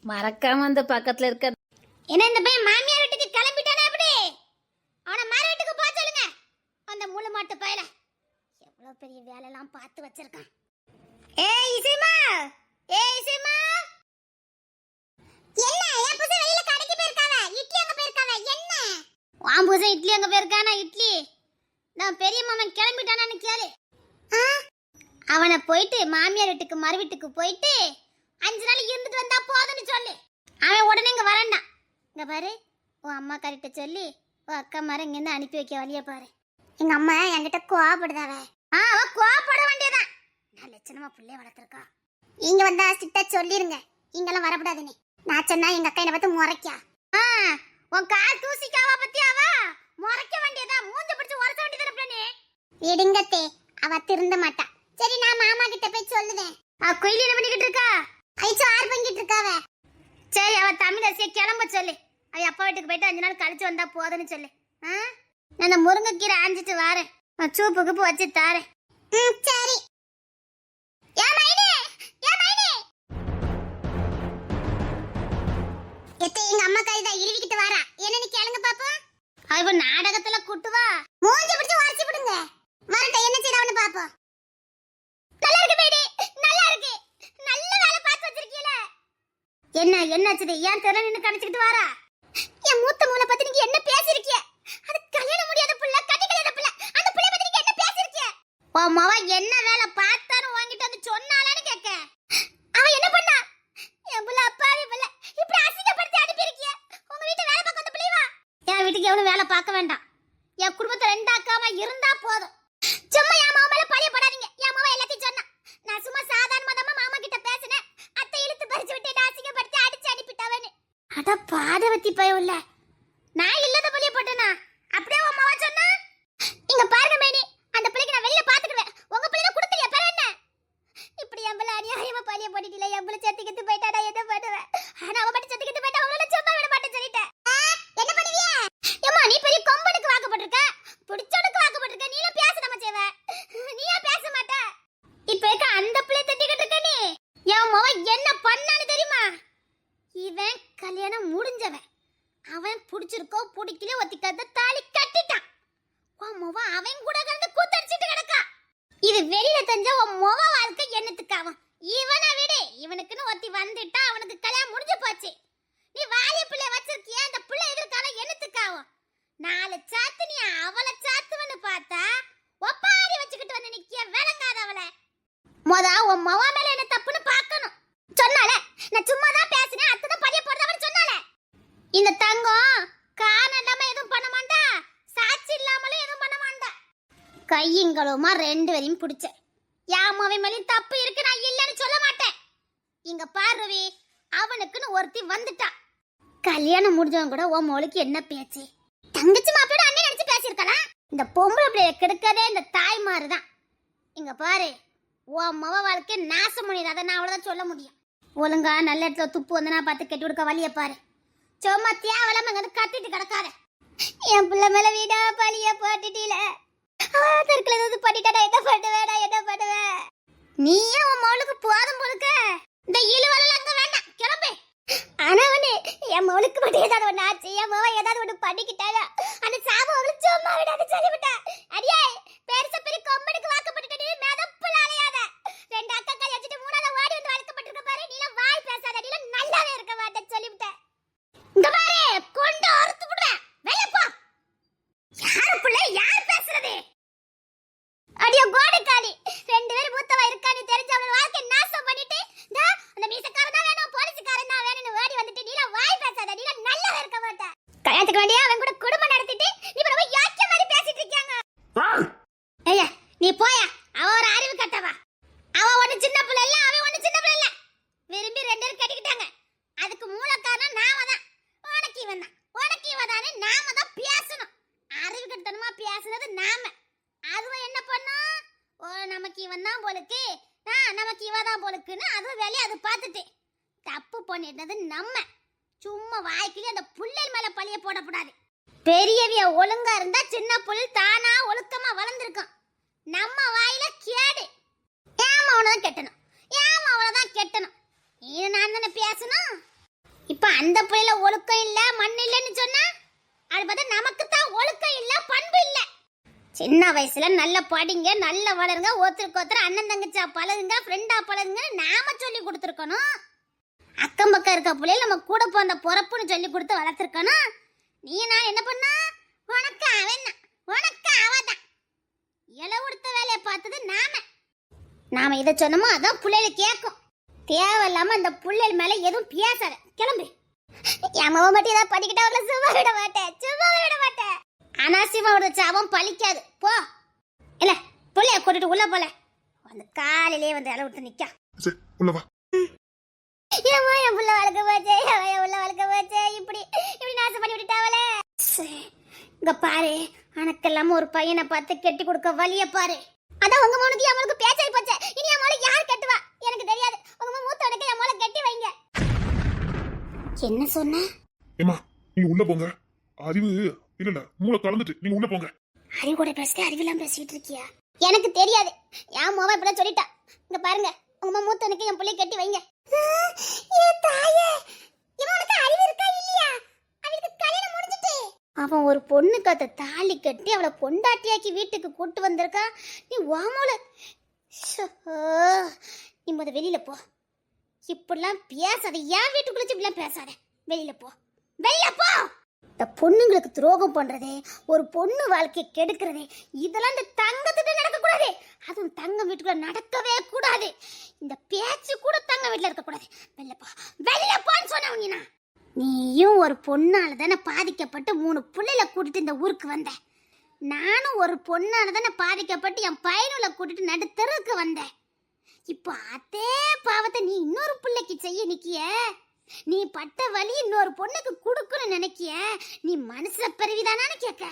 மறக்காம அந்த பக்கத்துல இருக்க. என்ன இந்த பையன் மாமியார் வீட்டுக்கு கிளம்பிட்டானே அப்படி? அவனை மாற வீட்டுக்கு போக சொல்லுங்க. அந்த முழு மாட்டு பயல எவ்வளவு பெரிய வேலைலாம் பார்த்து வச்சிருக்கான். ஏய் இசைமா, ஏய் இசைமா. என்ன என் புருஷன் வெளியில கடைக்கு போயிருக்கானே, இட்லி அங்க போயிருக்கானே. என்ன உன் புருஷன் இட்லி அங்க போயிருக்கானா? இட்லி நான் பெரிய மாமன் கிளம்பிட்டானான்னு கேளு. அவனை போயிட்டு மாமியார் வீட்டுக்கு மறு வீட்டுக்கு போயிட்டு 5 நாள் இருந்துட்டு வந்தா போதும்னு சொல்லு. அவன் உடனே இங்க வரண்டான். இங்க பாரு, உன் அம்மா கரெக்ட சொல்லி உன் அக்கா மார இங்கிருந்து அனுப்பி வைக்க வழிய பாரு. எங்க அம்மா என்கிட்ட கோவப்படுதாவ. அவ கோவப்பட வேண்டியதான். நான் லட்சணமா பிள்ளைய வளர்த்துருக்கா. இங்க வந்தா சிட்டா சொல்லிருங்க, இங்கெல்லாம் வரக்கூடாதுன்னு. நான் சொன்னா எங்க அக்கா என்ன பார்த்து முறைக்கா. உன் கால் தூசிக்காவா பத்தி அவ முறைக்க வேண்டியதா? மூஞ்ச பிடிச்சு உரச வேண்டியதானே பிள்ளனே. இடுங்கத்தே, அவ திருந்த மாட்டா. சரி நான் மாமா கிட்ட போய் சொல்லுதேன். குயிலி என்ன பண்ணிக்கிட்டு இருக்கா? ஐசோ ஆறு பண்ணிக்கிட்டு இருக்காவ. சரி அவ தமிழரசியை கிளம்ப சொல்லு. அவ அப்பா வீட்டுக்கு போயிட்டு 5 நாள் கழிச்சு வந்தா போதுன்னு சொல்லு. நான் அந்த முருங்கைக்கீரை ஆஞ்சிட்டு வரேன். சூப்புக்கு வச்சு தாரேன். சரி. எங்க அம்மா கைதா இருவிக்கிட்டு வரா. என்னன்னு கேளுங்க பாப்போம். அவ நாடகத்துல கூட்டுவா. மூஞ்சி பிடிச்சு உரசி விடுங்க. வரட்ட என்ன செய்றவன்னு பாப்போம். நல்லா இருக்கு பேடி, நல்லா இருக்கு. நல்ல வேலை பார்த்து வச்சிருக்கீல. என்னாச்சுது? ஏன் தெரியல நின்னு கணச்சிட்டு வாரா? என் மூத்த மூளை பத்தி நீங்க என்ன பேசிருக்கீங்க? அது கல்யாணம் முடியாத புள்ள, கட்டி கல்யாண புள்ள. அந்த புள்ள பத்தி நீங்க என்ன பேசிருக்கீங்க? உன் மவ என்ன வேலை பார்த்தாரு வாங்கிட்டு வந்து சொன்னாலான்னு கேக்க. அவ என்ன பண்ணா? என் புள்ள அப்பாவி புள்ள. இப்படி அசிங்கப்படுத்தி அனுப்பி இருக்கீங்க. உங்க வீட்டு வேலை பார்க்க வந்த புள்ளைவா? என் வீட்டுக்கு எவ்வளவு வேலை பார்க்க வேண்டாம். என் குடும்பத்தை 2 ஆக்காம இருந்தா போதும். சும்மா என் மாமா மேல பழிய போடாதீங்க. என் மாமா எல்லாத்தையும் சொன்னா. நான் சும்மா சாதாரணமா தான் மாமா கிட்ட பேசினேன். அத்தை இழுத்து பறிச்சு விட்டு அசிங்கப்படுத்தி அடிச்சு அனுப்பிட்டாவன்னு. அட பாதவத்தி பயவுல. நான் இல்லத பழிய போட்டேனா? அப்படியே உன் மாமா சொன்னா? இங்க பாருங்க மேனி, அந்த பிள்ளைக்கு நான் வெளிய பாத்துக்குவேன். உங்க பிள்ளைய கொடுக்கலையா பேர் என்ன? இப்படி எம்பள அநியாயமா பழிய போட்டுட்டீல. எம்பள செத்துக்கிட்டு போயிட்டாடா, என்ன பண்ணுவேன்? ஆனா அவ மட்டும் செத்துக்கிட்டு போயிட்டா, அவளோட சும்மா விட மாட்டேன்னு சொல்லிட்டேன். என்ன பண்ணுவீங்க? ஏம்மா நீ பெரிய கொம்பனுக்கு வாக்கப்பட்டிருக்க, பிடிச்சவனுக்கு வாக்கப்பட்டிருக்க. நீ எல்லாம் பேச நம்ம செய்வ. நீ ஏன் பேச மாட்ட? இப்ப அந்த பிள்ளை தட்டிக்கிட்டு இருக்க நீ. என் மவன் என்ன பண்ணான்னு தெரியுமா? இவன் கல்யாணம் முடிஞ்சவன். அவன் பிடிச்சிருக்கோ பிடிக்கல ஒத்திக்காத தாலி கட்டிட்டான். உன் மவன் அவன் கூட கலந்து கூத்தடிச்சிட்டு கிடக்கா. இது வெளியில தெரிஞ்ச உன் மொவ வாழ்க்கை என்னத்துக்கு ஆகும்? இவனை விடு. இவனுக்குன்னு ஒத்தி வந்துட்டா அவனுக்கு கல்யாணம் முடிஞ்சு போச்சு. நீ வாலிய பிள்ளை வச்சிருக்கிய, அந்த பிள்ளை எதிர்காலம் என்னத்துக்கு ஆகும்? 4 சாத்து நீ அவளை சாத்துவன்னு பார்த்தா ஒப்பாரி வச்சுக்கிட்டு வந்து நிக்கிய விளங்காதவள. உன் மவ மேல என்ன தப்புன்னு பார்க்கணும். சொன்னால நான் சும்மா தான் பேசினேன், அத்தனை பழிய போடுறவன்னு சொன்னால. இந்த தங்கம் காரணம் இல்லாம எதுவும் பண்ண மாட்டா, சாட்சி இல்லாமலும் எதுவும் பண்ண மாட்டா. கையுங்களுமா 2 பேரையும் பிடிச்ச. என் மவன் மேலேயும் தப்பு இருக்கு, நான் இல்லைன்னு சொல்ல மாட்டேன். இங்க பாருவி, அவனுக்குன்னு ஒருத்தி வந்துட்டா. கல்யாணம் முடிஞ்சவன் கூட உன் மொழிக்கு என்ன பேச்சு? தங்கச்சி மாப்பிளோட அண்ணன் நினைச்சு பேசியிருக்கலாம். இந்த பொம்பளை பிள்ளைய கெடுக்கதே இந்த தாய்மாரு தான். இங்க பாரு, உன் மவ வாழ்க்கை நாசம் பண்ணிடாத. நான் அவ்வளவுதான் சொல்ல முடியும். ஒழுங்கா நல்ல இடத்துல துப்பு வந்து நான் பார்த்து கெட்டி கொடுக்க வழிய பாரு. சும்மா தேவலாம அங்க கத்திட்டு கிடக்காத. என் பிள்ளை மேல வீடா பழிய போட்டுட்டீல. தற்கொலை ஏதாவது பண்ணிட்டா என்ன பண்ணுவேன்? நீயே உன் மவளுக்கு போதும் போலுக்க. இந்த இழுவலாம் அங்க வேண்டாம், கிளம்பு. ஆனா ஒண்ணு, என் மவளுக்கு மட்டும் ஏதாவது ஒண்ணு ஆச்சு, என் மவ ஏதாவது ஒண்ணு பண்ணிக்கிட்டாளா, அந்த சாபம் அவளுக்கு சும்மா விடாது சொல்லிவிட்டா. அடியே பெருச பெரிய கொம்பனுக்கு வாக்கப்பட்டுட்டு மேதப்புல அலையாத. 2 அக்கா கல்யாணிச்சிட்டு 3ஆவது ஓடி வந்து வளர்க்கப்பட்டிருக்க பாரு. நீலாம் வாய் பேசாத, நீலாம் நல்லாவே இருக்க மாட்டேன்னு சொல்லிவிட்டேன். இங்க பாரு, கொண்டு அறுத்து விடுறேன். வெளிய போ. யார் பிள்ளை, யார் பேசுறது? அடியோ கோடைக்காளி, 2 பேர் மூத்தவா இருக்கான்னு தெரிஞ்ச அவளோட வாழ்க்கை நாசம் பண்ணிட்டு அந்த மீசக்காரன் தான் வேணும், போலீஸ்காரன் தான் வேணும்னு ஓடி வந்துட்டு நீலாம் வாய் பேசாத. நீலாம் நல்லாவே இருக்க மாட்டே. கல்யாணத்துக்கு வேண்டிய அவன் கூட குடும்பம் நடத்திட்டு நீ ரொம்ப யாக்கிய மாதிரி பேசிட்டு இருக்காங்க. ஐயா நீ போயா, அவ ஒரு அறிவு கட்டவா. அவ ஒண்ணு சின்ன பிள்ளை இல்ல, அவன் ஒண்ணு சின்ன பிள்ளை இல்ல. விரும்பி 2 பேரும் கட்டிக்கிட்டாங்க. அதுக்கு மூல காரணம் நாம தான். உனக்கு இவன் தானே நாம தான் பேசணும். அறிவு கட்டணுமா பேசுனது நாம. அதுவும் என்ன பண்ணும்? ஓ நமக்கு இவன் தான் போலுக்கு, நமக்கு இவ தான் போலுக்குன்னு அதுவும் வெளியே அது பார்த்துட்டு தப்பு பண்ணிட்டது நம்ம. சும்மா வாய்க்கிலே அந்த புள்ளைகள் மேல பழிய போடக்கூடாது. பெரியவிய ஒழுங்கா இருந்தா சின்ன புல் தானா ஒழுக்கமா வளர்ந்துருக்கும். நம்ம வாயில கேடு. ஏமா அவனதான் கெட்டணும், ஏமா அவளதான் கெட்டணும். இது நான் தானே பேசணும். இப்ப அந்த பிள்ளைல ஒழுக்கம் இல்ல மண் இல்லன்னு சொன்னா அது பார்த்தா நமக்கு தான் ஒழுக்கம் இல்ல பண்பு இல்ல. சின்ன வயசுல நல்ல படிங்க நல்ல வளருங்க ஒருத்தருக்கு ஒருத்தர் அண்ணன் தங்கச்சா பழகுங்க ஃப்ரெண்டா பழகுங்க நாம சொல்லி கொடுத்துருக்கணும். அக்கம் பக்கம் இருக்க பிள்ளைல நம்ம கூட போந்த பொறப்புன்னு சொல்லி கொடுத்து வளர்த்துருக்கணும். நீ நான் என்ன பண்ணா உனக்கு அவன் உனக்கு அவதான் இலை கொடுத்த வேலையை பார்த்தது நாம இதை சொன்னோமோ அதான் பிள்ளைகள் கேட்கும். தேவையில்லாம அந்த பிள்ளைகள் மேல எதுவும் பேசாத கிளம்பு. என் மாமா மட்டும் ஏதாவது படிக்கிட்டா அவளை சும்மா விட மாட்டேன். ஆனா சிவாவோட சாபம் பழிக்காது போ. இல்ல புள்ளைய கூட்டிட்டு உள்ள போல அந்த காலையிலேயே வந்து இலை விட்டு நிக்கா. உள்ள வா. என் புள்ள வளர்க்க போச்சே இப்படி நாசம் பண்ணி விட்டுட்டாவளே. இங்க பாரு அனக்கெல்லாம ஒரு பையனை பார்த்து கெட்டி கொடுக்க வழிய பாரு. அதான் உங்க மோனுக்கு அவளுக்கு பேச்சாய் போச்சே. இனி என் மோளை யார் கட்டுவா எனக்கு தெரியாது. உங்க மூத்த உனக்கு என் மோளை கட்டி வைங்க. என்ன சொன்ன? ஏமா நீங்க உள்ள போங்க. அறிவு இல்ல மூளை கலந்துட்டு நீங்க உள்ள போங்க. அறிவு கூட பேசிட்டு அறிவிலாம் பேசிட்டு இருக்கியா? எனக்கு தெரியாது. என் மோவ இப்படி சொல்லிட்டா. இங்க பாருங்க உங்க மூத்த உனக்கு என் பிள்ளைய கட்டி வைங்க. ஏ தாயே இவனுக்கு அறிவு இருக்கா இல்லையா? அவளுக்கு கல்யாணம் முடிஞ்சிட்டு அவன் ஒரு பொண்ணு கத்த தாலி கட்டி அவளை பொண்டாட்டியாக்கி வீட்டுக்கு கூட்டு வந்திருக்கா. நீ வாமோல நீ முத வெளியில போ. இப்படிலாம் பேசாத. என் வீட்டுக்குள்ள இப்படிலாம் பேசாத. வெளியில போ. இந்த பொண்ணுங்களுக்கு துரோகம் பண்றதே ஒரு பொண்ணு வாழ்க்கையை கெடுக்கிறதே இதெல்லாம் இந்த தங்கத்துக்கு நடக்கக்கூடாது. அதுவும் தங்கம் வீட்டுக்குள்ள நடக்கவே கூடாது. இந்த பேச்சு கூட தங்க வீட்டுல இருக்கக்கூடாது. வெளிலப்பான்னு சொன்ன. நீயும் ஒரு பொண்ணால தானே பாதிக்கப்பட்டு 3 பிள்ளைல கூட்டிட்டு இந்த ஊருக்கு வந்த. நானும் ஒரு பொண்ணால தானே பாதிக்கப்பட்டு என் பையனுல கூட்டிட்டு நடுத்தருக்கு வந்தேன். இப்போ அதே பாவத்தை நீ இன்னொரு பிள்ளைக்கு செய்ய நிக்கிய. நீ பட்ட வலி இன்னொரு பொண்ணுக்கு கொடுக்கணும்னு நினைக்கிய. நீ மனசுல பெருவிதானான்னு கேட்க.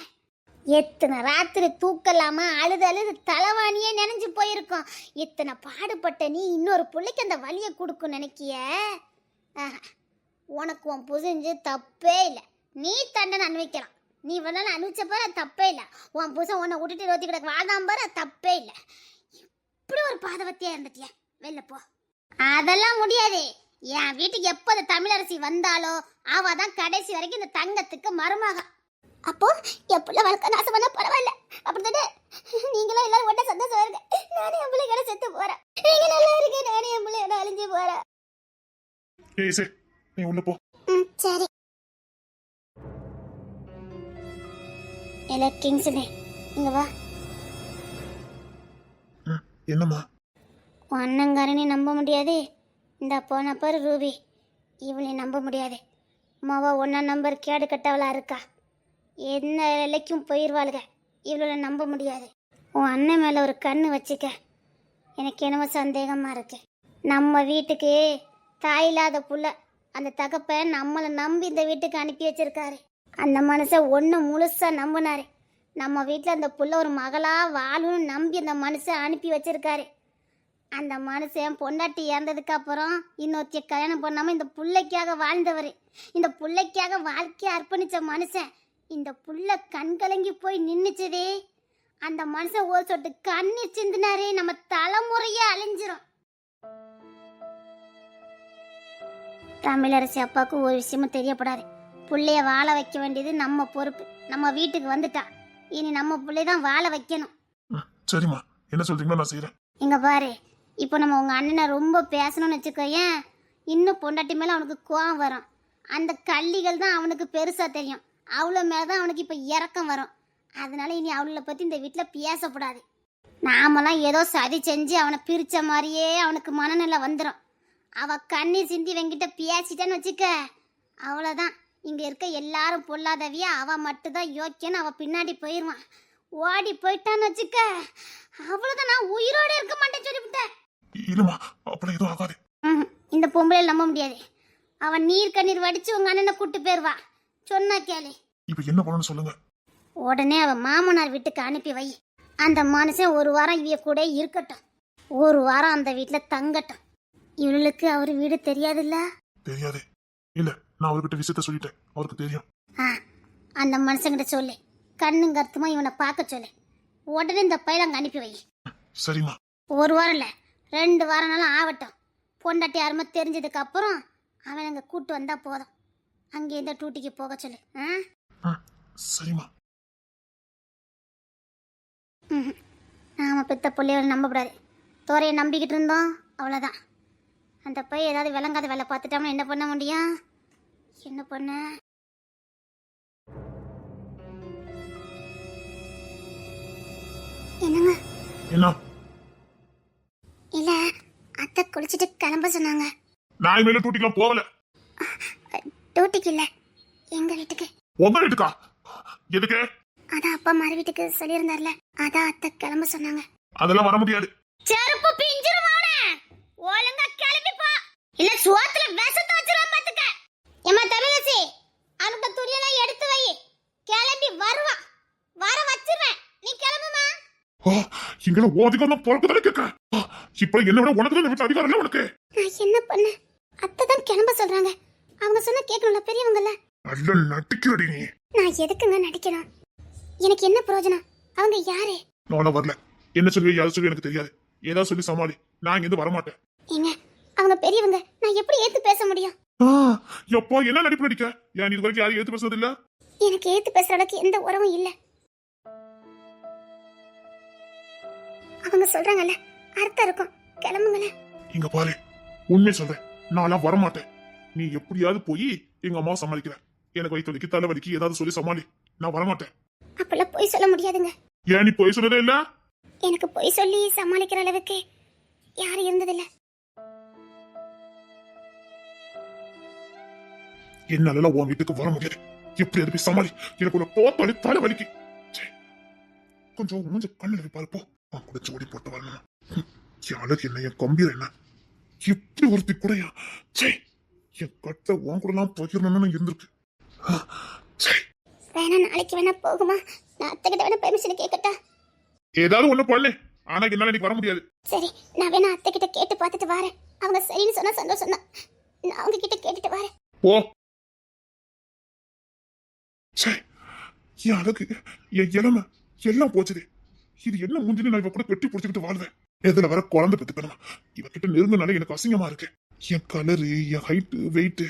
எத்தனை ராத்திரி தூக்கலாம அழுது தலைவாணியே நினைஞ்சு போயிருக்கோம். எத்தனை பாடுபட்ட நீ இன்னொரு பிள்ளைக்கு அந்த வலியை கொடுக்கும் நினைக்கிய. உனக்கு உன் புரிஞ்சு தப்பே இல்லை. நீ தண்டனை அனுபவிக்கலாம். நீ வேணாலும் அனுபவிச்ச பாரு தப்பே இல்லை. உன் புருஷன் உன்னை விட்டுட்டு ரோத்தி கிடக்கு வாழ்ந்தாம் பாரு தப்பே இல்லை. இப்படி ஒரு பாதவத்தியா இருந்துட்டியா? வெளில போ. அதெல்லாம் முடியாது. என் வீட்டுக்கு எப்போ அந்த தமிழரசி வந்தாலோ அவ தான் கடைசி வரைக்கும் இந்த தங்கத்துக்கு மருமக. அப்போ எப்பள்ள வளர்க்க நாசம் பண்ண பரவாயில்ல. அப்படித்தானே? நீங்களும் எல்லாரும் ஒட்ட சந்தோஷம் இருங்க. நானே என் பிள்ளைகளை செத்து போறேன். நீங்க நல்லா இருக்கு. நானே என் பிள்ளையோட அழிஞ்சு போறேன். ஏய் சே நீ உள்ள போ. சரி. கிங்ஸ்னே இங்க வா. என்னம்மா? அண்ணங்காரனே நம்ப முடியாது. இந்த போன பாரு ரூபி இவளை நம்ப முடியாது. மாவா ஒன்னா நம்பர் கேடு கட்டவளா இருக்கா. என்ன வேலைக்கும் போயிடுவாளுக. இவளை நம்ப முடியாது. உன் அண்ணன் மேலே ஒரு கண்ணு வச்சுக்க. எனக்கு என்னமோ சந்தேகமா இருக்கு. நம்ம வீட்டுக்கு தாயில்லாத புள்ள அந்த தகப்பன் நம்மளை நம்பி இந்த வீட்டுக்கு அனுப்பி வச்சிருக்காரு. அந்த மனுஷன் ஒன்று முழுசா நம்பினாரு. நம்ம வீட்டில் அந்த புள்ள ஒரு மகளா வாழும்னு நம்பி அந்த மனுஷன் அனுப்பி வச்சிருக்காரு. அந்த மனுஷன் பொண்டாட்டி இறந்ததுக்கு அப்புறம் இன்னொருத்திய கல்யாணம் பண்ணாமல் இந்த பிள்ளைக்காக வாழ்ந்தவர். இந்த பிள்ளைக்காக வாழ்க்கையை அர்ப்பணித்த மனுஷன் இந்த புள்ள கண்கலங்கி போய் நின்றுச்சதே. அந்த மனுஷன் ஒரு சொட்டு கண்ணீர் சிந்தினாரே நம்ம தலைமுறையே அழிஞ்சிரும். தமிழரசி அப்பாவுக்கு ஒரு விஷயமும் தெரியப்படாது. பிள்ளைய வாழ வைக்க வேண்டியது நம்ம பொறுப்பு. நம்ம வீட்டுக்கு வந்துட்டா இனி நம்ம பிள்ளை தான் வாழ வைக்கணும். சரிம்மா என்ன சொல்றீங்களோ நான் செய்யறேன். இங்க பாரு இப்போ நம்ம உங்க அண்ணனை ரொம்ப பேசணும்னு வச்சுக்கோயேன். இன்னும் பொண்டாட்டி மேல அவனுக்கு கோவம் வரும். அந்த கள்ளிகள் தான் அவனுக்கு பெருசா தெரியும். அவ்வளோ மேலதான் அவனுக்கு இப்போ இறக்கம் வரும். அதனால இனி அவளை பத்தி இந்த வீட்டில் பேசக்கூடாது. நாமெல்லாம் ஏதோ சதி செஞ்சு அவனை பிரிச்ச மாதிரியே அவனுக்கு மனநிலை வந்துடும். அவ கண்ணீர் சிந்தி வெங்கிட்ட பேசிட்டான்னு வச்சுக்க அவ்வளோதான். இங்க இருக்க எல்லாரும் பொல்லாதவியா அவ மட்டும்தான் யோக்கியன்னு அவ பின்னாடி போயிடுவான். ஓடி போயிட்டான்னு வச்சுக்க அவ்வளோதான். நான் உயிரோட இருக்க மாட்டேன்னு சொல்லிவிட்டேன். இல்லம்மா அப்படி எதுவும் ஆகாது. இந்த பொம்பளை நம்ப முடியாது. அவன் நீர் கண்ணீர் வடிச்சு உங்க அண்ணனை கூட்டு போயிருவா. சொன்னா கேளு. இப்போ என்ன பண்ணணும்னு சொல்லுங்க. உடனே அவன் மாமனார் வீட்டுக்கு அனுப்பி வை. அந்த மனுஷன் ஒரு வாரம் இவ கூட இருக்கட்டும். ஒரு வாரம் அந்த வீட்டில் தங்கட்டும். இவளுக்கு அவர் வீடு தெரியாதுல்ல? தெரியாது. இல்ல நான் அவர்கிட்ட விஷயத்த சொல்லிட்டேன். அவருக்கு தெரியும். அந்த மனுஷங்கிட்ட சொல்லு. கண்ணும் கருத்துமா இவனை பார்க்க சொல்லு. உடனே இந்த பையன் அங்கே அனுப்பி வை. சரிம்மா. ஒரு வாரம் இல்லை 2 வாரம்னாலும் ஆகட்டும். பொண்டாட்டி யாருமே தெரிஞ்சதுக்கு அப்புறம் அவன் அங்கே கூட்டு வந்தா போதும். அங்கே இந்த டூட்டிக்கு போக சொல்லு. சரிம்மா. நாம பெத்த பிள்ளைகளை நம்பக்கூடாது. தோரையை நம்பிக்கிட்டு இருந்தோம், அவ்வளோதான். அந்த பையன் ஏதாவது விளங்காத வேலை பார்த்துட்டோம்னா என்ன பண்ண முடியும்? என்ன பண்ண? என்னங்க? என்ன? இல்ல, அத்தை குளிச்சுட்டு கிளம்ப சொன்னாங்க. நான் இனிமேல டூட்டிக்கெல்லாம் போகல. டூட்டிக்கு இல்ல, எங்க வீட்டுக்கு. உங்க வீட்டுக்கா? எதுக்கு? அதான் அப்பா மறு வீட்டுக்கு சொல்லியிருந்தார்ல, அதான் அத்தை கிளம்ப சொன்னாங்க. அதெல்லாம் வர முடியாது. செருப்பு பிஞ்சிருவானே, ஒழுங்கா கிளம்பி போ, இல்ல சுவாத்துல விஷத்தை வச்சிரும் பாத்துக்க. ஏமா தமிழச்சி, அந்த துணியெல்லாம் எடுத்து வை, கிளம்பி வருவா. வர வச்சிருவேன், நீ கிளம்புமா. இங்கெல்லாம் அதிகாரம் பிறக்குதானே கேட்க. இப்ப என்ன விட உனக்கு தான் வீட்டுல அதிகாரம் இல்ல உனக்கு. நான் என்ன பண்ண? அத்தை தான் கிளம்ப சொல்றாங்க. அவங்க சொன்னா கேட்கணும்ல, பெரியவங்கல்ல. நல்ல நடிக்கிறடி நீ. நான் எதுக்குங்க நடிக்கணும்? எனக்கு என்ன பிரயோஜனம்? அவங்க யாரு? நானும் வரல. என்ன சொல்லி யாரு சொல்லி எனக்கு தெரியாது. ஏதாவது சொல்லி சமாளி. நான் இங்க இருந்து வரமாட்டேன். ஏங்க, அவங்க பெரியவங்க, நான் எப்படி ஏத்து பேச முடியும்? எப்போ என்ன நடிப்பு நடிக்க? ஏன் இது வரைக்கும் யாரும் ஏத்து பேசுறது இல்ல? எனக்கு ஏத்து பேசுற அளவுக்கு எந்த உறவும் இல்ல. அவங்க சொல்றாங்கல்ல, அர்த்தம் இருக்கும், கிளம்புங்கள. இங்க பாரு, உண்மை சொல்றேன், நான்லாம் வரமாட்டேன். நீ எப்படியாவது போய் எங்க அம்மாவை சமாளிக்கிற. எனக்கு வயிற்று வலிக்கு தலை வலிக்கு ஏதாவது சொல்லி சமாளி. நான் வரமாட்டேன். அப்பெல்லாம் பொய் சொல்ல முடியாதுங்க. ஏன் நீ பொய் சொன்னதே இல்ல? எனக்கு பொய் சொல்லி சமாளிக்கிற அளவுக்கு யாரும் இருந்ததில்ல. என்னால உன் வீட்டுக்கு வர முடியாது. எப்படி போய் சமாளி. எனக்கு ஒரு தோத்தாலே தலை வலிக்கு. கொஞ்சம் மூஞ்ச கண்ணில் பாரு போ. அவன் கூட ஜோடி போட்டு வரணும். அழகு என்ன, என் கம்பீரம் என்ன, எப்படி ஒருத்தி கூடயா? என் கட்ட உன் கூட எல்லாம் பகிரணும்னு இருந்திருக்கு. வேணா, நாளைக்கு வேணா போகுமா? நான் அத்தை கிட்ட வேணா பெர்மிஷன் கேட்கட்டா? ஏதாவது ஒண்ணு பண்ணு. ஆனா என்னால இன்னைக்கு வர முடியாது. சரி, நான் வேணா அத்தை கிட்ட கேட்டு பார்த்துட்டு வரேன். அவங்க சரின்னு சொன்னா சந்தோஷம் தான். நான் அவங்க கிட்ட கேட்டுட்டு வரேன். போ. என் அழகு, என் இளமை எல்லாம் போச்சுது. இது என்ன மூஞ்சின்னு நான் இவ கூட கட்டி பிடிச்சிக்கிட்டு வாழ்வேன். எதுல வர குழந்தை பெற்றுக்கணுமா? இவகிட்ட நெருங்கினால எனக்கு அசிங்கமா இருக்கு. என் கலரு, என் ஹைட்டு, வெயிட்டு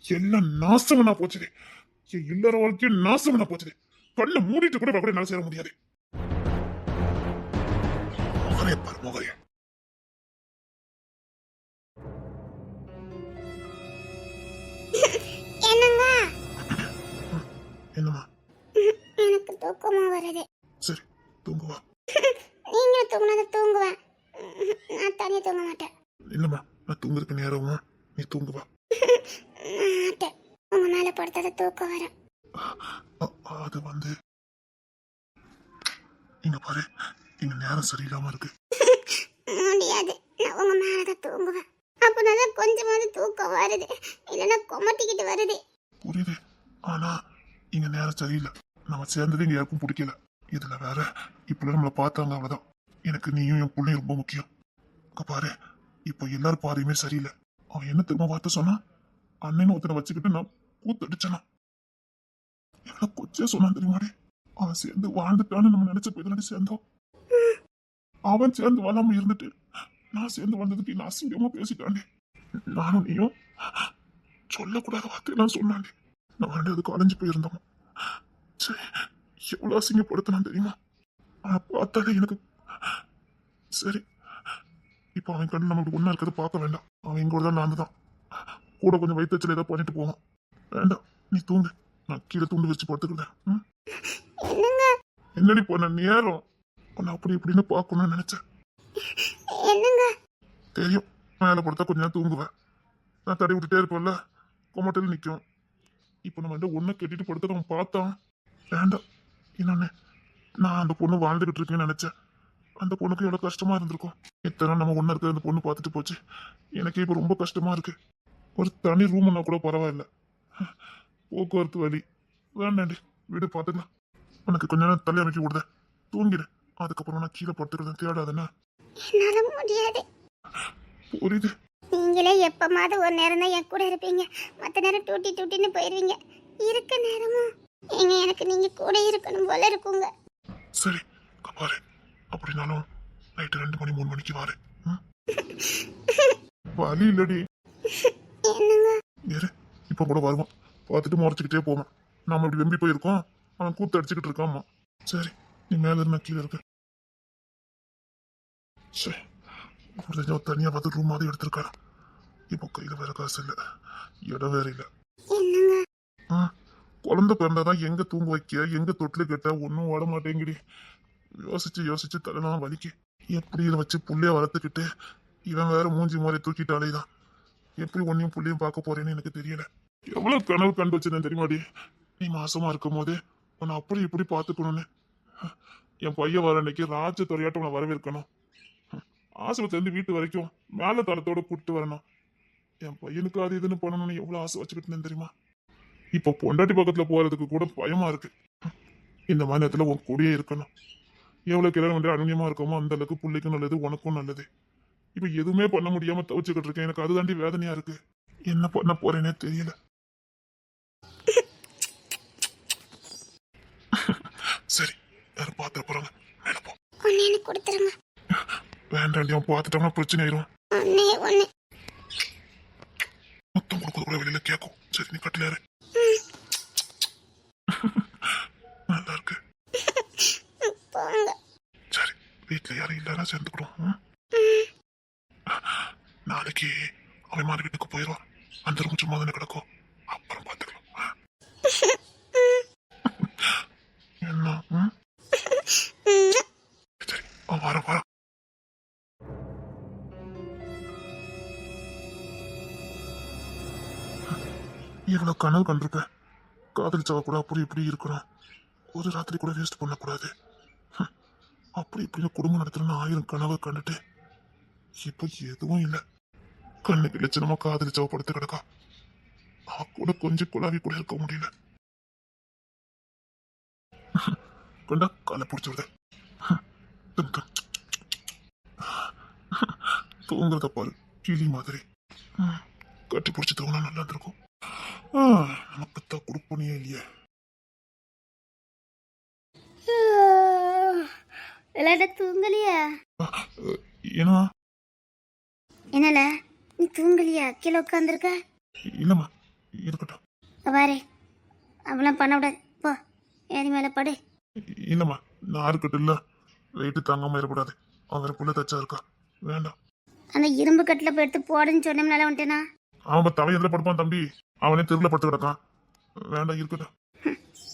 எல்லாம் நாசமனா போச்சுது. என் இல்லற வாழ்க்கையும் நாசமனா போச்சுது. கண்ணை மூடிட்டு கூட கூட என்னால சேர முடியாது. முகரைய பாரு, முகரைய. என்னங்க? என்னமா? எனக்கு தூக்கமா வருது. சரி, தூங்குவா. நீங்க தூங்கினது தூங்குவேன், நான் தனியா தூங்க மாட்டேன். இல்லம்மா, நான் தூங்குறதுக்கு நேரமா, நீ தூங்குவா. மாட்டேன், உங்க மேல படுத்தத தூக்கம் வரும். அது வந்து இங்க பாரு, இங்க நேரம் சரியில்லாம இருக்கு. முடியாது, நான் உங்க மேலதான் தூங்குவேன். அப்பதான் கொஞ்சமாவது தூக்கம் வருது, இல்லைன்னா கொமட்டிக்கிட்டு வருது. புரியுது, ஆனா இங்க நேரம் சரியில்லை. நம்ம சேர்ந்தது இங்க யாருக்கும் பிடிக்கல. இதுல வேற இப்ப நம்மள பார்த்தாங்க, அவ்வளவுதான். எனக்கு நீயும் என் பிள்ளையும் ரொம்ப முக்கியம். பாரு, இப்ப எல்லாரும் பாதையுமே சரியில்லை. அவன் என்ன திரும்ப வார்த்தை சொன்னா, அண்ணன் ஒருத்தனை வச்சுக்கிட்டு நான் கூத்தடிச்சானா. எவ்வளவு கொச்சே சொன்னான் தெரியுமாடி. அவன் சேர்ந்து வாழ்ந்துட்டான்னு நம்ம நினைச்ச போய் சேர்ந்தோம். அவன் சேர்ந்து வாழாம இருந்துட்டு நான் சேர்ந்து வந்ததுக்கு என்ன அசிங்கமா பேசிட்டாண்டே. நானும் நீயும் சொல்லக்கூடாத வார்த்தை நான் சொன்னாண்டே. நான் அதுக்கு அலைஞ்சு போயிருந்தோம். எவ்வளவு அசிங்கப்படுத்தினான் தெரியுமா? அவனை பார்த்தாலே எனக்கு சரி. இப்ப அவன் கண்ணு நமக்கு ஒன்னா இருக்கிறத பார்க்க வேண்டாம். அவன் எங்கூட தான் நான் தான் கூட கொஞ்சம் வயிற்றுச்சல் ஏதாவது பண்ணிட்டு போவான். வேண்டாம், நீ தூங்கு. நான் கீழே தூண்டு வச்சு படுத்துக்கிறேன். என்னடி போன நேரம் உன்னை அப்படி இப்படின்னு பார்க்கணும்னு நினைச்சேன். தெரியும், மேல படுத்தா கொஞ்ச நேரம் தூங்குவேன். நான் தடை விட்டுட்டே இருப்பேன்ல, கொமட்டில் நிற்கும். இப்ப நம்ம ஒன்ன கட்டிட்டு படுத்த அவன் பார்த்தான். வேண்டாம், என்னன்னு நான் அந்த பொண்ணு வாழ்ந்துகிட்டு இருக்கேன்னு நினைச்சேன். அந்த பொண்ணுக்கு எவ்வளவு கஷ்டமா இருந்திருக்கும். எத்தனை நம்ம ஒண்ணு இருக்க அந்த பொண்ணு பார்த்துட்டு போச்சு. எனக்கே இப்ப ரொம்ப கஷ்டமா இருக்கு. ஒரு தனி ரூம்னா கூட பரவாயில்ல. போக்குவரத்து வழி வேண்டாண்டி, வீடு பார்த்துக்கலாம். உனக்கு கொஞ்ச நேரம் தள்ளி அமைக்க விடுத, தூங்கிடு. அதுக்கப்புறம் நான் கீழே படுத்துக்கிறேன், தேடாதுன்னா. என்னால முடியாது. புரியுது. நீங்களே எப்பமாவது ஒரு நேரம் தான் என் கூட இருப்பீங்க, மற்ற நேரம் டூட்டி டூட்டின்னு போயிருவீங்க. இருக்க நேரமும் எனக்கு நீங்க கூட இருக்கணும் போல இருக்குங்க. சரி பாரு, அப்படின்னாலும் நைட்டு 2 மணி 3 மணிக்கு வாரு. வழி இல்லடி. என்னங்க ஏறு இப்ப கூட வருவான், பார்த்துட்டு முறைச்சிக்கிட்டே போவான். நாம இப்படி வெம்பி போயிருக்கோம், அவன் கூத்து அடிச்சுக்கிட்டு இருக்காமா. சரி நீ மேல இருந்து கீழே இருக்க. சரி தனியா வந்து ரூம் மாதிரி எடுத்திருக்காரு. இப்போ கையில வேற காசு இல்ல, இடம் வேற இல்ல. என்னங்க குழந்தை பிறந்தாதான் எங்க தூங்க வைக்க, எங்க தொட்டில கட்ட, ஒன்னும் ஓட மாட்டேங்குடி. யோசிச்சு யோசிச்சு தலைலாம் வலிக்கு. எப்படி இதை வச்சு புள்ளைய வளர்த்துக்கிட்டு இவன் வேற மூஞ்சி மாதிரி தூக்கிட்டு அலைதான். எப்படி ஒன்னையும் புள்ளையும் பார்க்க போறேன்னு எனக்கு தெரியல. எவ்வளவு கனவு கண்டு வச்சிருந்தேன் தெரியுமாடி, நீ மாசமா இருக்கும் போது உன்னை அப்படி இப்படி பார்த்துக்கணும்னு. என் பையன் வர அன்னைக்கு ராஜ துறையாட்டம் உன்னை வரவேற்கணும். ஆஸ்பத்திரி இருந்து வீட்டு வரைக்கும் மேல தளத்தோட கூப்பிட்டு வரணும். என் பையனுக்கு அது இதுன்னு பண்ணணும்னு எவ்வளவு ஆசை வச்சுக்கிட்டு இருந்தேன் தெரியுமா. இப்போ பொண்டாட்டி பக்கத்துல போறதுக்கு கூட பயமா இருக்கு. இந்த மாதிரி நேரத்துல உன் கூடயே இருக்கணும். எவ்வளவு கிளம்ப வந்து அனுநியமா இருக்கமோ அந்த அளவுக்கு பிள்ளைக்கும் நல்லது, உனக்கும் நல்லது. இப்ப எதுவுமே பண்ண முடியாம தவிச்சுக்கிட்டு இருக்கேன். எனக்கு அதுதாண்டி வேதனையா இருக்கு. என்ன பண்ண போறேனே தெரியல. சரி யாரும் பாத்துற போறாங்க, மேல போ. ஒன்னு எனக்கு கொடுத்துருங்க. வேண்டாண்டி, அவன் பார்த்துட்டாங்கன்னா பிரச்சனை ஆயிரும். ஒன்னே ஒன்னு. மொத்தம் கொடுக்க கூட வெளியில கேட்கும். சரி நீ கட்டில ஏறு. நல்லா இருக்கு. போங்க. சரி வீட்டுல யாரும் இல்லைன்னா சேர்ந்துக்கிடும். நாளைக்கு அவன் மாறி வீட்டுக்கு போயிடுவான். அந்த ரூம் சும்மா தானே கிடக்கும், அப்புறம் பார்த்துக்கலாம். என்ன சரி அவன் வர வர. இவ்வளவு கனவு கண்டிருப்பேன். காதலிச்சவ கூட அப்படி இப்படி இருக்கணும், ஒரு ராத்திரி கூட வேஸ்ட் பண்ணக்கூடாது. அப்படி இப்படின்னு குடும்பம் நடத்துறேன்னு 1000 கனவை கண்டுட்டு இப்ப எதுவும் இல்லை. கண்ணுக்கு லட்சணமா காதலிச்சவ படுத்து கிடக்கா. அவ கூட கொஞ்சம் குழாவி கூட இருக்க முடியல. கொண்டா காலை பிடிச்சி விடுத. தூங்குறத பாரு கிளி மாதிரி. கட்டி பிடிச்சி தூங்கினா நல்லா இருக்கும். நமக்குத்தான் கொடுப்பனியே இல்லையே. விளையாட தூங்கலையா? ஏன்னா என்னல நீ தூங்கலையா? கீழே உட்காந்துருக்க. இல்லம்மா இருக்கட்டும். பாரு அவெல்லாம் பண்ண விடாது, போ ஏறி மேல படு. இல்லம்மா நான் இருக்கட்டும். இல்ல வெயிட்டு தாங்காம இருக்கக்கூடாது. அவன் புள்ள தச்சா இருக்கா, வேண்டாம். அந்த இரும்பு கட்டில் போய் எடுத்து போடுன்னு சொன்னோம்னால வந்துட்டேனா? அவன் தலை எதில் படுப்பான் தம்பி, அவனே தெருல படுத்து கிடக்கான். வேண்டாம் இருக்கட்டும்.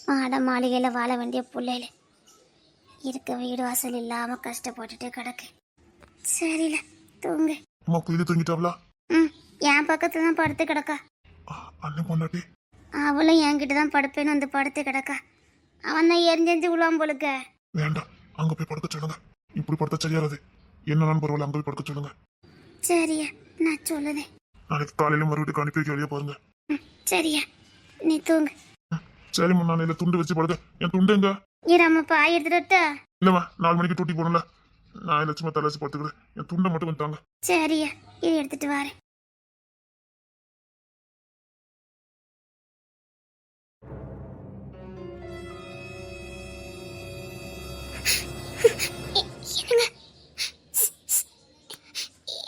மாட மாளிகையில் வாழ வேண்டிய பிள்ளைல இருக்க வீடு வாசல் இல்லாம கஷ்டப்பட்டுட்டு கிடக்கு. சரியில்ல தூங்கு. அம்மா குயில தூங்கிட்டாவளா? என் பக்கத்துல தான் படுத்து கிடக்கா. அண்ணன் பொண்டாட்டி அவளும் என்கிட்ட தான் படுப்பேன்னு வந்து படுத்து கிடக்கா. அவன் தான் எரிஞ்செஞ்சு விழுவான் போலுக்க. வேண்டாம் அங்க போய் படுக்க சொல்லுங்க. இப்படி படுத்தா சரியாராது. என்னன்னு பரவாயில்ல, அங்க போய் படுக்க சொல்லுங்க. சரியா நான் சொல்லுதேன். நாளைக்கு காலையில மறுபடியும் அனுப்பி வைக்க வழியா பாருங்க. சரியா நீ தூங்கு. சரிம்மா நான் இல்ல துண்டு வச்சு படுக்க. என் துண்டு எங்க? நம்ம பாய் எடுத்துட்டு. இல்லம்மா 4 மணிக்கு டூட்டி போகணும்ல, நான் லட்சுமா தலை வச்சு படுத்துக்கிறேன். என் துண்டை மட்டும் வந்துட்டாங்க. சரியா இது எடுத்துட்டு வரேன்.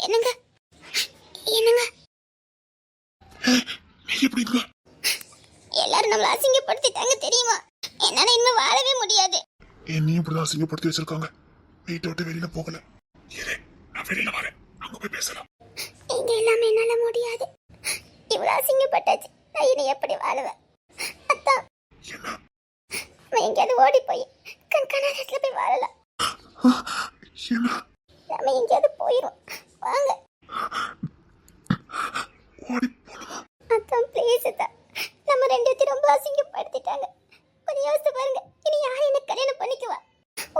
என்னங்க என்னங்க நீ எப்படி இருக்க? எல்லாரும் நம்மள அசிங்கப்படுத்திட்டாங்க தெரியுமா? என்னால இன்னும் வாழவே முடியாது. என்னையும் இப்படிதான் அசிங்கப்படுத்தி வச்சிருக்காங்க. வீட்டை விட்டு வெளியில போகல. இரு நான் வெளியில வரேன், அங்க போய் பேசலாம். இங்க எல்லாமே என்னால முடியாது. இவ்வளவு அசிங்கப்பட்டாச்சு, நான் இனி எப்படி வாழுவேன்? அத்தா என்ன? நம்ம எங்கேயாவது ஓடி போய் கண்காணாத இடத்துல போய் வாழலாம். என்ன? நம்ம எங்கேயாவது போயிரும் வாங்க. ஓடி போகணுமா? அத்தான் ப்ளீஸ் அத்தா, நம்ம 2 பேரும் ரொம்ப அசிங்கப்படுத்திட்டாங்க. கொஞ்சம் யோசித்து பாருங்க. இனி யார் என்ன கல்யாணம் பண்ணிக்குவா?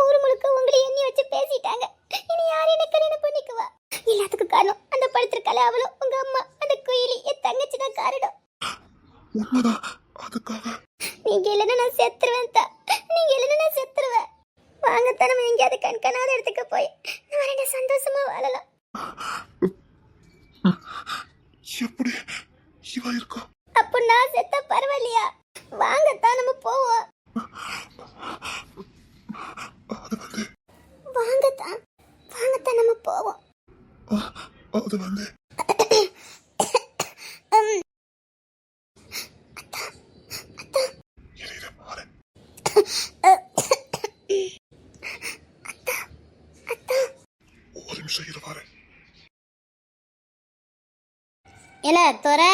ஊர் முழுக்க உங்களை எண்ணி வச்சு பேசிட்டாங்க. இனி யார் என்ன கல்யாணம் பண்ணிக்குவா? எல்லாத்துக்கும் காரணம் அந்த படுத்திருக்கால அவளும் உங்க அம்மா அந்த குயிலி என் தங்கச்சி தான் காரணம். உண்மைதான். அதுக்காக நீங்க இல்லைன்னா நான் செத்துருவேன் தான். நீங்க இல்லைன்னா நான் செத்துருவேன். வாங்கத்தான் நம்ம எங்கேயாவது கண்காணாத இடத்துக்கு போய் நம்ம 2 சந்தோஷமா வாழலாம். எப்படி இவ இருக்கா? அப்போ நான் செத்தா பரவாயில்லையா? வாங்கத்தான் நம்ம போவோம். அது வந்து வாங்கத்தான் நம்ம போவோம். அது வந்து செய்கிற வரேன். இல்ல துறை